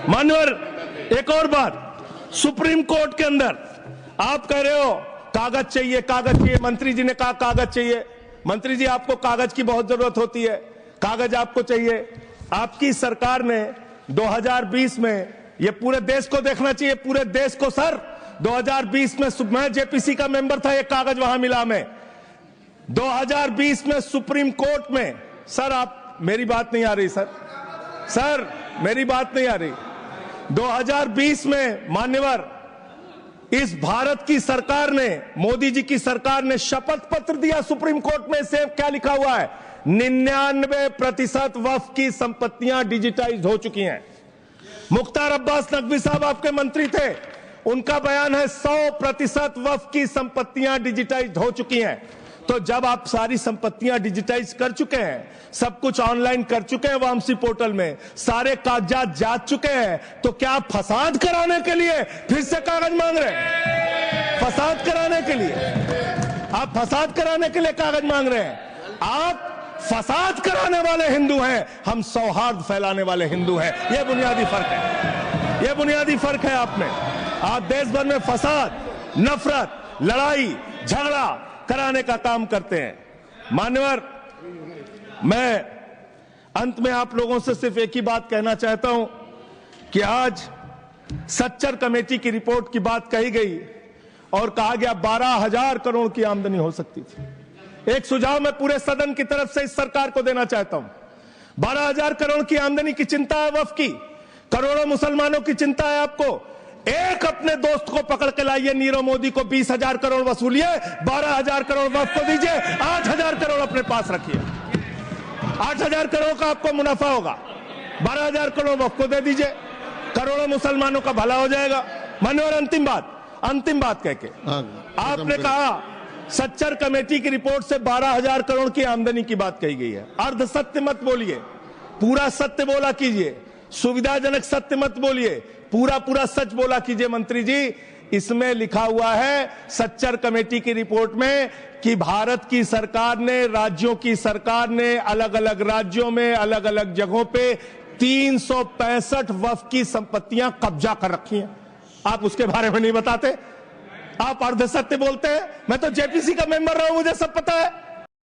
मान्यवर, एक और बात, सुप्रीम कोर्ट के अंदर आप कह रहे हो कागज चाहिए, कागज चाहिए। मंत्री जी ने कहा कागज चाहिए। मंत्री जी, आपको कागज की बहुत जरूरत होती है, कागज आपको चाहिए। आपकी सरकार ने 2020 में, ये पूरे देश को देखना चाहिए, पूरे देश को सर, 2020 में मैं जेपीसी का मेंबर था, ये कागज वहां मिला हमें। 2020 में सुप्रीम कोर्ट में, सर आप, मेरी बात नहीं आ रही सर मेरी बात नहीं आ रही। 2020 में मान्यवर, इस भारत की सरकार ने, मोदी जी की सरकार ने शपथ पत्र दिया सुप्रीम कोर्ट में। से क्या लिखा हुआ है? 99% वक्फ की संपत्तियां डिजिटाइज हो चुकी हैं। मुख्तार अब्बास नकवी साहब आपके मंत्री थे, उनका बयान है 100% वक्फ की संपत्तियां डिजिटाइज हो चुकी हैं। तो जब आप सारी संपत्तियां डिजिटाइज कर चुके हैं, सब कुछ ऑनलाइन कर चुके हैं वामसी पोर्टल में, सारे कागजात जा चुके हैं, तो क्या आप फसाद कराने के लिए फिर से कागज मांग रहे हैं? फसाद कराने के लिए आप फसाद कराने के लिए कागज मांग रहे हैं? आप फसाद कराने वाले हिंदू हैं, हम सौहार्द फैलाने वाले हिंदू हैं। यह बुनियादी फर्क है, यह बुनियादी फर्क है आप में। आप देश भर में फसाद, नफरत, लड़ाई, झगड़ा कराने का काम करते हैं। मान्यवर, मैं अंत में आप लोगों से सिर्फ एक ही बात कहना चाहता हूं कि आज सच्चर कमेटी की रिपोर्ट की बात कही गई और कहा गया 12,000 करोड़ की आमदनी हो सकती थी। एक सुझाव मैं पूरे सदन की तरफ से इस सरकार को देना चाहता हूं। 12,000 करोड़ की आमदनी की चिंता है वक्फ की, करोड़ों मुसलमानों की चिंता है आपको। एक अपने दोस्त को पकड़ के लाइए, नीरव मोदी को 20,000 करोड़ वसूलिए, 12,000 करोड़ वक्फ को दीजिए, 8,000 करोड़ अपने पास रखिए। 8,000 करोड़ का आपको मुनाफा होगा, 12,000 करोड़ वक्फ को दे दीजिए, करोड़ों मुसलमानों का भला हो जाएगा। मान्यवर, अंतिम बात कह के आपने कहा सच्चर कमेटी की रिपोर्ट से 12,000 करोड़ की आमदनी की बात कही गई है। अर्ध सत्य मत बोलिए, पूरा सत्य बोला कीजिए। सुविधाजनक सत्य मत बोलिए, पूरा सच बोला कीजिए। मंत्री जी, इसमें लिखा हुआ है सच्चर कमेटी की रिपोर्ट में कि भारत की सरकार ने, राज्यों की सरकार ने अलग अलग राज्यों में, अलग अलग जगहों पे 365 वक्फ की संपत्तियां कब्जा कर रखी हैं। आप उसके बारे में नहीं बताते, आप अर्ध सत्य बोलते हैं। मैं तो जेपीसी का मेंबर रहा हूं, मुझे सब पता है।